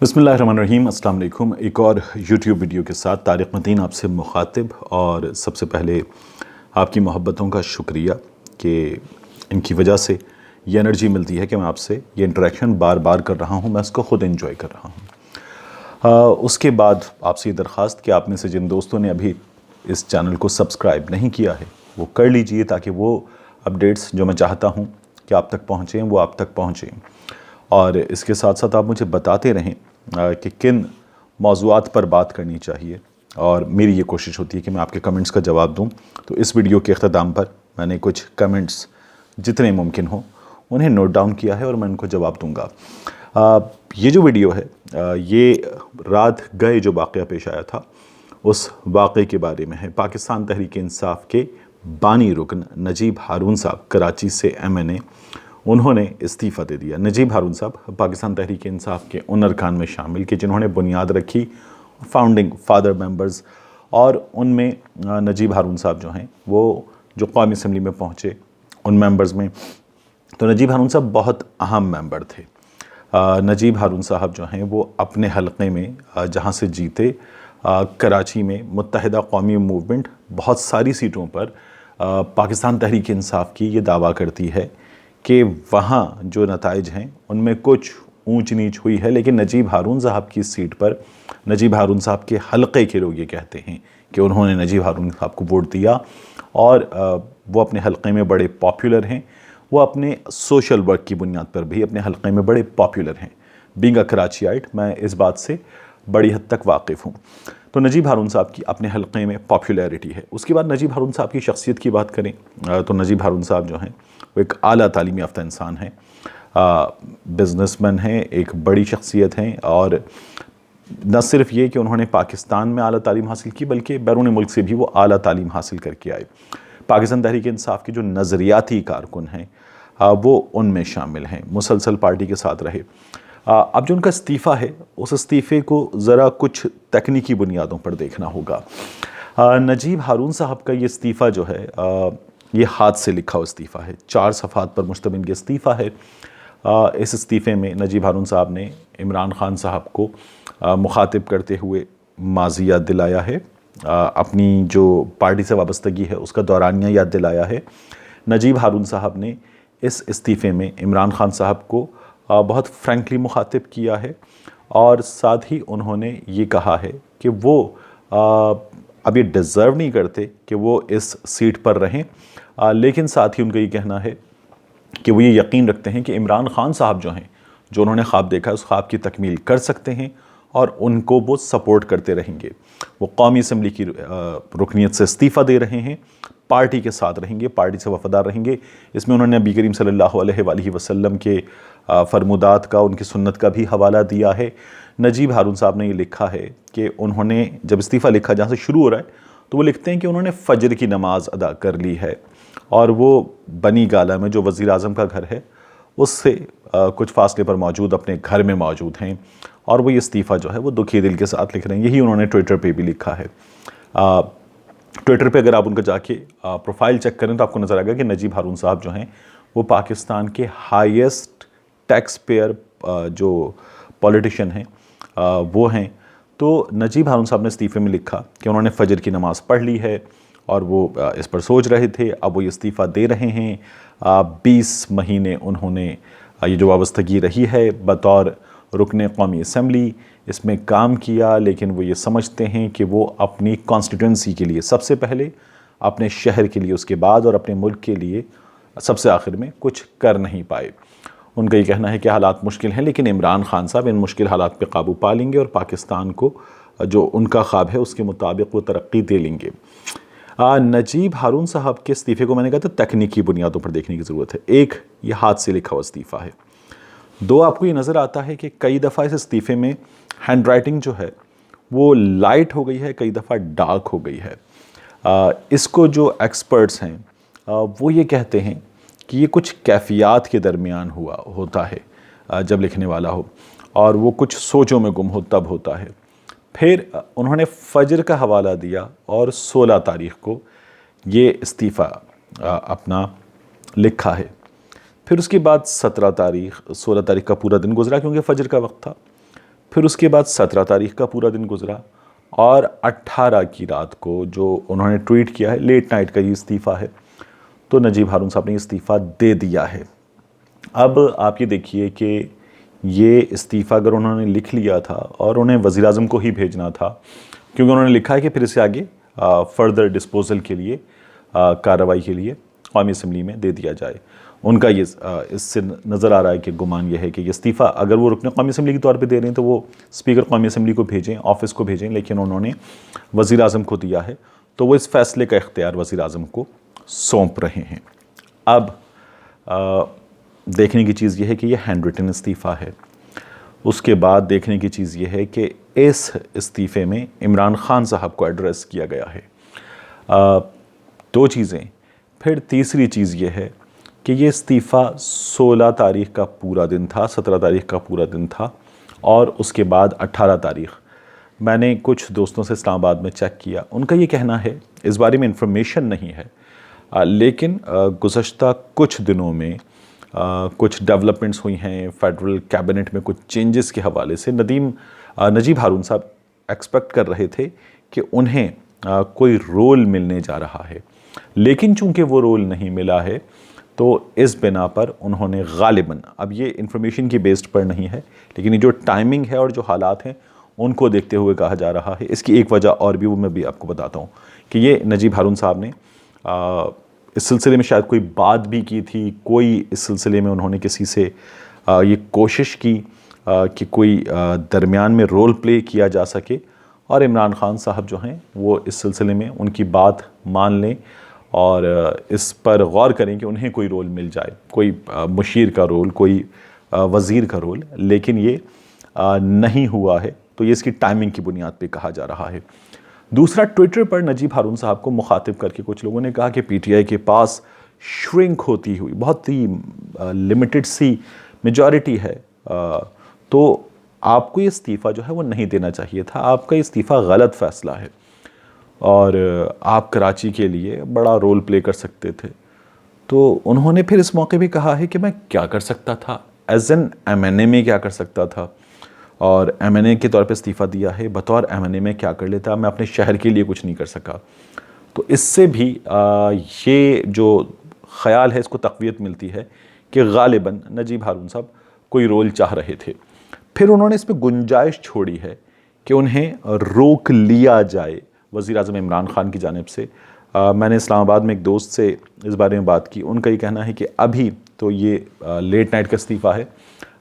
बिस्मिल्लाहिर्रहमानिर्रहीम, अस्सलाम वालेकुम। एक और यूट्यूब वीडियो के साथ तारिक मतीन आपसे मुखातिब। और सबसे पहले आपकी मोहब्बतों का शुक्रिया कि इनकी वजह से ये एनर्जी मिलती है कि मैं आपसे ये इंटरेक्शन बार बार कर रहा हूँ, मैं इसको ख़ुद एंजॉय कर रहा हूँ। उसके बाद आपसे ये दरख्वास्त कि आप में से जिन दोस्तों ने अभी इस चैनल को सब्सक्राइब नहीं किया है वो कर लीजिए, ताकि वो अपडेट्स जो मैं चाहता हूँ कि आप तक पहुँचें वो आप तक पहुँचें। और इसके साथ साथ आप मुझे बताते रहें कि किन मौज़ूआत पर बात करनी चाहिए, और मेरी ये कोशिश होती है कि मैं आपके कमेंट्स का जवाब दूं। तो इस वीडियो के अख्ताम पर मैंने कुछ कमेंट्स जितने मुमकिन हो उन्हें नोट डाउन किया है और मैं उनको जवाब दूंगा। ये जो वीडियो है ये रात गए जो वाक़या पेश आया था उस वाक़े के बारे में है। पाकिस्तान तहरीक इंसाफ के बानी रुकन नजीब हारून साहब, कराची से MNA, उन्होंने इस्तीफ़ा दे दिया। नजीब हारून साहब पाकिस्तान तहरीक इंसाफ के उन अरकान में शामिल कि जिन्होंने बुनियाद रखी, फाउंडिंग फादर मेंबर्स, और उनमें नजीब हारून साहब जो हैं वो जो कौमी असम्बली में पहुँचे उन मेंबर्स में, तो नजीब हारून साहब बहुत अहम मेंबर थे। नजीब हारून साहब जो हैं वो अपने हलक़े में जहाँ से जीते, कराची में मुत्तहिदा कौमी मूवमेंट बहुत सारी सीटों पर पाकिस्तान तहरीक इंसाफ की ये दावा करती है कि वहाँ जो नताइज हैं उनमें कुछ ऊंच नीच हुई है, लेकिन नजीब हारून साहब की सीट पर नजीब हारून साहब के हलक़े के लोग ये कहते हैं कि उन्होंने नजीब हारून साहब को वोट दिया और वो अपने हलक़े में बड़े पॉपुलर हैं। वो अपने सोशल वर्क की बुनियाद पर भी अपने हलक़े में बड़े पॉपुलर हैं। बीइंग अ कराचीआइट मैं इस बात से बड़ी हद तक वाकिफ़ हूँ। तो नजीब हारून साहब की अपने हलक़े में पॉपुलैरिटी है। उसके बाद नजीब हारून साहब की शख्सियत की बात करें तो नजीब हारून साहब जो हैं वो एक आला तालीम याफ्ता इंसान हैं, बिज़नेसमैन हैं, एक बड़ी शख्सियत हैं। और न सिर्फ ये कि उन्होंने पाकिस्तान में आला तालीम हासिल की, बल्कि बैरून मुल्क से भी वो आला तालीम हासिल करके आए। पाकिस्तान तहरीक इंसाफ के जो नज़रियाती कारकुन हैं वो उनमें शामिल हैं, मुसलसल पार्टी के साथ रहे। अब जो उनका इस्तीफ़ा है उस इस्तीफ़े को ज़रा कुछ तकनीकी बुनियादों पर देखना होगा। नजीब हारून साहब का ये इस्तीफ़ा जो है ये हाथ से लिखा हुआ इस्तीफ़ा है, 4 सफ़हात पर मुश्तमिल ये इस्तीफ़ा है। इस इस्तीफ़े में नजीब हारून साहब ने इमरान खान साहब को मुखातिब करते हुए माज़ी याद दिलाया है, अपनी जो पार्टी से वाबस्तगी है उसका दौरानिया याद दिलाया है। नजीब हारून साहब ने इस इस्तीफ़े में इमरान खान साहब को बहुत फ्रैंकली मुखातिब किया है, और साथ ही उन्होंने ये कहा है कि वो अब ये डिज़र्व नहीं करते कि वो इस सीट पर रहें, लेकिन साथ ही उनका ये कहना है कि वो ये यकीन रखते हैं कि इमरान खान साहब जो हैं, जो उन्होंने ख्वाब देखा है उस ख्वाब की तकमील कर सकते हैं और उनको वो सपोर्ट करते रहेंगे। वो कौमी असम्बली की रुकनीत से इस्तीफ़ा दे रहे हैं, पार्टी के साथ रहेंगे, पार्टी से वफ़ादार रहेंगे। इसमें उन्होंने नबी करीम सल्लल्लाहु अलैहि वसल्लम के फरमुदात का, उनकी सुन्नत का भी हवाला दिया है। नजीब हारून साहब ने ये लिखा है कि उन्होंने जब इस्तीफ़ा लिखा, जहाँ से शुरू हो रहा है, तो वो लिखते हैं कि उन्होंने फ़जर की नमाज़ अदा कर ली है और वो बनी गाला में जो वज़ीर आज़म का घर है उससे कुछ फासले पर मौजूद अपने घर में मौजूद हैं, और वो ये इस्तीफ़ा जो है वो दुखी दिल के साथ लिख रहे हैं। यही उन्होंने ट्विटर पे भी लिखा है। ट्विटर पे अगर आप उनका जाके प्रोफाइल चेक करें तो आपको नज़र आएगा कि नजीब हारून साहब जो हैं वो पाकिस्तान के हाईएस्ट टैक्स पेयर जो पॉलिटिशियन हैं वो हैं। तो नजीब हारून साहब ने इस्तीफ़े में लिखा कि उन्होंने फ़जर की नमाज़ पढ़ ली है और वो इस पर सोच रहे थे, अब वो ये इस्तीफ़ा दे रहे हैं। 20 महीने उन्होंने ये जो वाबस्तगी रही है बतौर रुकने कौमी असम्बली इसमें काम किया, लेकिन वो ये समझते हैं कि वो अपनी कॉन्स्टिट्यूंसी के लिए सबसे पहले, अपने शहर के लिए उसके बाद, और अपने मुल्क के लिए सबसे आखिर में कुछ कर नहीं पाए। उनका ये कहना है कि हालात मुश्किल हैं, लेकिन इमरान खान साहब इन मुश्किल हालात पे काबू पा लेंगे और पाकिस्तान को जो उनका ख्वाब है उसके मुताबिक वो तरक्की दे लेंगे। नजीब हारून साहब के इस्तीफ़े को मैंने कहा था तकनीकी बुनियादों पर देखने की ज़रूरत है। एक, ये हाथ से लिखा हुआ इस्तीफ़ा है। 2, आपको ये नज़र आता है कि कई दफ़ा इस इस्तीफ़े में हैंड राइटिंग जो है वो लाइट हो गई है, कई दफ़ा डार्क हो गई है। इसको जो एक्सपर्ट्स हैं वो ये कहते हैं कि ये कुछ कैफ़ियत के दरमियान होता है जब लिखने वाला हो, और वो कुछ सोचों में गुम हो तब होता है। फिर उन्होंने फ़जर का हवाला दिया और 16 तारीख़ को ये इस्तीफ़ा अपना लिखा है। फिर उसके बाद 17 तारीख़, 16 तारीख़ का पूरा दिन गुजरा क्योंकि फ़जर का वक्त था। फिर उसके बाद 17 तारीख का पूरा दिन गुजरा और 18 की रात को जो उन्होंने ट्वीट किया है, लेट नाइट का ये इस्तीफ़ा है, तो नजीब हारून साहब ने इस्तीफ़ा दे दिया है। अब आप ये देखिए कि ये इस्तीफ़ा अगर उन्होंने लिख लिया था और उन्हें वज़ीर-ए-आज़म को ही भेजना था, क्योंकि उन्होंने लिखा है कि फिर इसे आगे फर्दर डिस्पोजल के लिए, कार्रवाई के लिए कौमी असम्बली में दे दिया जाए। उनका ये इससे नज़र आ रहा है कि गुमान यह है कि ये इस्तीफ़ा अगर वो रुकन कौमी असम्बली के तौर पे दे रहे हैं तो वो स्पीकर कौमी असम्बली को भेजें, ऑफिस को भेजें, लेकिन उन्होंने वज़ीर-ए-आज़म को दिया है तो वो इस फैसले का इख्तियार वज़ीर-ए-आज़म को सौंप रहे हैं। अब देखने की चीज़ यह है कि यह हैंड रिटन इस्तीफ़ा है। उसके बाद देखने की चीज़ यह है कि इस इस्तीफ़े में इमरान ख़ान साहब को एड्रेस किया गया है। दो चीज़ें। फिर तीसरी चीज़ यह है कि ये इस्तीफ़ा 16 तारीख का पूरा दिन था, 17 तारीख का पूरा दिन था और उसके बाद 18 तारीख। मैंने कुछ दोस्तों से इस्लामाबाद में चेक किया, उनका ये कहना है, इस बारे में इंफॉर्मेशन नहीं है, लेकिन गुज़श्ता कुछ दिनों में कुछ डेवलपमेंट्स हुई हैं, फेडरल कैबिनेट में कुछ चेंजेस के हवाले से नजीब हारून साहब एक्सपेक्ट कर रहे थे कि उन्हें कोई रोल मिलने जा रहा है, लेकिन चूंकि वो रोल नहीं मिला है तो इस बिना पर उन्होंने गालिबन, अब ये इन्फॉर्मेशन की बेस्ड पर नहीं है, लेकिन ये जो टाइमिंग है और जो हालात हैं उनको देखते हुए कहा जा रहा है। इसकी एक वजह और भी, वो मैं भी आपको बताता हूँ कि ये नजीब हारून साहब ने इस सिलसिले में शायद कोई बात भी की थी, कोई इस सिलसिले में उन्होंने किसी से ये कोशिश की कि कोई दरमियान में रोल प्ले किया जा सके और इमरान ख़ान साहब जो हैं वो इस सिलसिले में उनकी बात मान लें और इस पर गौर करें कि उन्हें कोई रोल मिल जाए, कोई मुशीर का रोल, कोई वज़ीर का रोल, लेकिन ये नहीं हुआ है। तो ये इसकी टाइमिंग की बुनियाद पे कहा जा रहा है। दूसरा, ट्विटर पर नजीब हारून साहब को मुखातिब करके कुछ लोगों ने कहा कि पीटीआई के पास श्रिंक होती हुई बहुत ही लिमिटेड सी मेजॉरिटी है, तो आपको ये इस्तीफ़ा जो है वो नहीं देना चाहिए था, आपका इस्तीफ़ा गलत फ़ैसला है और आप कराची के लिए बड़ा रोल प्ले कर सकते थे। तो उन्होंने फिर इस मौके पे कहा है कि मैं क्या कर सकता था, एज एन MNA में क्या कर सकता था, और MNA के तौर पे इस्तीफ़ा दिया है, बतौर MNA में क्या कर लेता, मैं अपने शहर के लिए कुछ नहीं कर सका। तो इससे भी ये जो ख़याल है इसको तक़वियत मिलती है कि गालिबन नजीब हारून साहब कोई रोल चाह रहे थे। फिर उन्होंने इस पर गुंजाइश छोड़ी है कि उन्हें रोक लिया जाए वज़ीर-ए-आज़म इमरान ख़ान की जानिब से। मैंने इस्लामाबाद में एक दोस्त से इस बारे में बात की, उनका ये कहना है कि अभी तो ये लेट नाइट का इस्तीफ़ा है,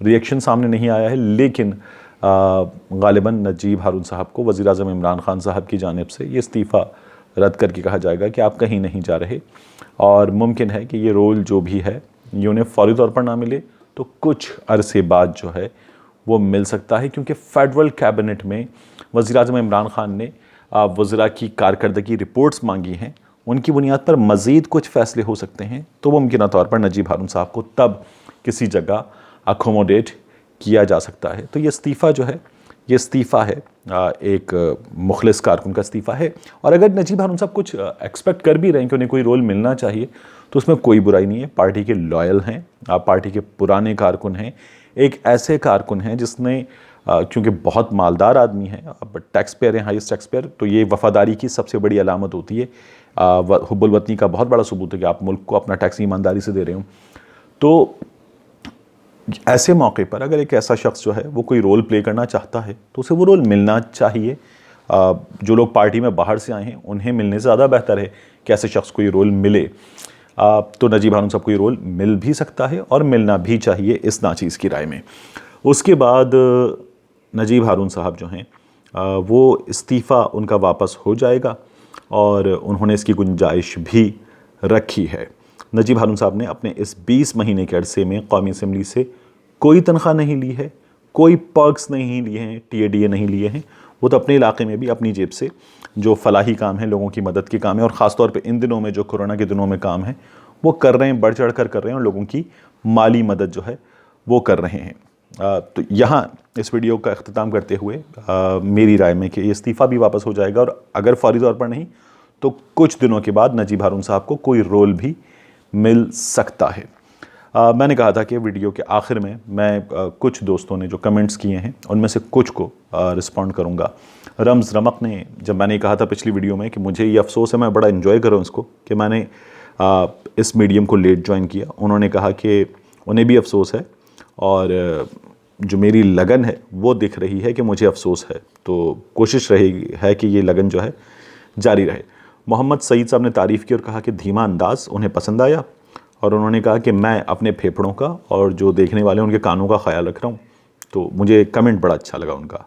रिएक्शन सामने नहीं आया है, लेकिन गालिबन नजीब हारून साहब को वज़ीर-ए-आज़म इमरान ख़ान साहब की जानिब से ये इस्तीफ़ा रद्द करके कहा जाएगा कि आप कहीं नहीं जा रहे, और मुमकिन है कि ये रोल जो भी है ये उन्हें फ़ौरी तौर पर ना मिले तो कुछ अरसे बाद जो है वो मिल सकता है, क्योंकि फेडरल कैबिनेट में वज़ीर-ए-आज़म इमरान ख़ान ने वज़रा की कारकर्दगी रिपोर्ट्स मांगी हैं, उनकी बुनियाद पर मज़ीद कुछ फ़ैसले हो सकते हैं, तो मुमकिन तौर पर नजीब हारून साहब को तब किसी जगह अकोमोडेट किया जा सकता है। तो ये इस्तीफ़ा जो है, ये इस्तीफ़ा है एक मुखलिस कारकुन का इस्तीफ़ा है, और अगर नजीब हारून साहब कुछ एक्सपेक्ट कर भी रहे हैं कि उन्हें कोई रोल मिलना चाहिए तो उसमें कोई बुराई नहीं है। पार्टी के लॉयल हैं, आप पार्टी के पुराने कारकुन हैं, एक ऐसे कारकुन हैं जिसने क्योंकि बहुत मालदार आदमी है, अब टैक्स पेयर हैं, हाईएस्ट टैक्स पेयर, तो ये वफ़ादारी की सबसे बड़ी अलामत होती है, हुब्बुल वतनी का बहुत बड़ा सबूत है कि आप मुल्क को अपना टैक्स ईमानदारी से दे रहे हो। तो ऐसे मौके पर अगर एक ऐसा शख्स जो है वो कोई रोल प्ले करना चाहता है तो उसे वो रोल मिलना चाहिए। जो लोग पार्टी में बाहर से आए हैं उन्हें मिलने से ज़्यादा बेहतर है कि ऐसे शख्स को ये रोल मिले। तो नजीब हारून साहब को ये रोल मिल भी सकता है और मिलना भी चाहिए इस नाचीज़ की राय में। उसके बाद नजीब हारून साहब जो हैं वो इस्तीफ़ा उनका वापस हो जाएगा और उन्होंने इसकी गुंजाइश भी रखी है। नजीब हारून साहब ने अपने इस 20 महीने के अरसे में कौमी असम्बली से कोई तनख्वाह नहीं ली है, कोई पर्क्स नहीं लिए हैं, TADA नहीं लिए हैं। वो तो अपने इलाके में भी अपनी जेब से जो फलाही काम है, लोगों की मदद के काम है, और ख़ास तौर पे इन दिनों में जो कोरोना के दिनों में काम है वो कर रहे हैं, बढ़ चढ़ कर कर रहे हैं, और लोगों की माली मदद जो है वो कर रहे हैं। तो यहाँ इस वीडियो का अख्तिताम करते हुए मेरी राय में कि ये इस्तीफ़ा भी वापस हो जाएगा, और अगर फौरी तौर पर नहीं तो कुछ दिनों के बाद नजीब हारून साहब को कोई रोल भी मिल सकता है। मैंने कहा था कि वीडियो के आखिर में मैं कुछ दोस्तों ने जो कमेंट्स किए हैं उनमें से कुछ को रिस्पॉन्ड करूँगा। रम्ज़ रमक ने, जब मैंने कहा था पिछली वीडियो में कि मुझे ये अफसोस है, मैं बड़ा इन्जॉय कर रहा हूँ इसको, कि मैंने इस मीडियम को लेट ज्वाइन किया, उन्होंने कहा कि उन्हें भी अफसोस है और जो मेरी लगन है वो दिख रही है कि मुझे अफसोस है, तो कोशिश रही है कि ये लगन जो है जारी रहे। मोहम्मद सईद साहब ने तारीफ़ की और कहा कि धीमा अंदाज़ उन्हें पसंद आया और उन्होंने कहा कि मैं अपने फेफड़ों का और जो देखने वाले उनके कानों का ख्याल रख रहा हूँ। तो मुझे कमेंट बड़ा अच्छा लगा उनका।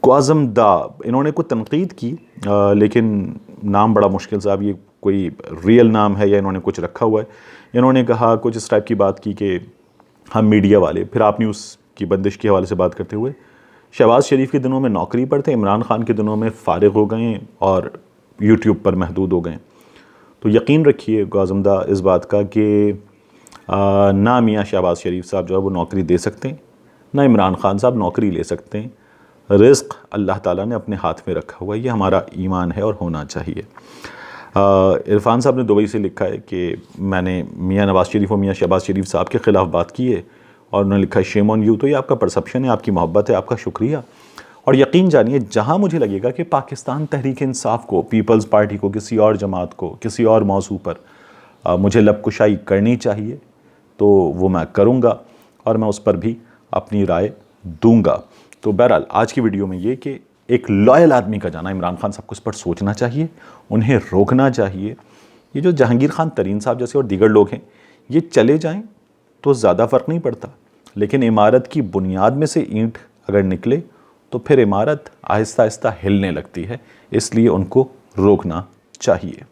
ग़ाज़म दा, इन्होंने कुछ तनकीद की लेकिन नाम बड़ा मुश्किल साहब, ये कोई रियल नाम है या इन्होंने कुछ रखा हुआ है। इन्होंने कहा कुछ इस टाइप की बात की कि हम मीडिया वाले, फिर आप न्यूज़ की बंदिश के हवाले से बात करते हुए, शहबाज शरीफ के दिनों में नौकरी पर थे, इमरान खान के दिनों में फ़ारिग हो गए और यूट्यूब पर महदूद हो गए। तो यकीन रखिए ग़ाज़म दा इस बात का कि ना मियाँ शहबाज शरीफ साहब जो है वो नौकरी दे सकते हैं, ना इमरान खान साहब नौकरी ले सकते हैं। रिज़्क़ अल्लाह ताला ने अपने हाथ में रखा हुआ है, ये हमारा ईमान है और होना चाहिए। इरफान साहब ने दुबई से लिखा है कि मैंने मियाँ नवाज़ शरीफ और मियाँ शहबाज शरीफ साहब के ख़िलाफ़ बात की है और उन्होंने लिखा है शेम ऑन यू। तो ये आपका परसेप्शन है, आपकी मोहब्बत है, आपका शुक्रिया। और यकीन जानिए जहाँ मुझे लगेगा कि पाकिस्तान तहरीक इंसाफ को, पीपल्स पार्टी को, किसी और जमात को, किसी और मौजू पर मुझे लबकुशाई करनी चाहिए तो वो मैं करूँगा और मैं उस पर भी अपनी राय दूँगा। तो बहरहाल आज की वीडियो में ये कि एक लॉयल आदमी का जाना, इमरान खान साहब को इस पर सोचना चाहिए, उन्हें रोकना चाहिए। ये जो जहांगीर खान तरीन साहब जैसे और दीगर लोग हैं, ये चले जाएं तो ज़्यादा फ़र्क नहीं पड़ता, लेकिन इमारत की बुनियाद में से ईंट अगर निकले तो फिर इमारत आहिस्ता आहिस्ता हिलने लगती है, इसलिए उनको रोकना चाहिए।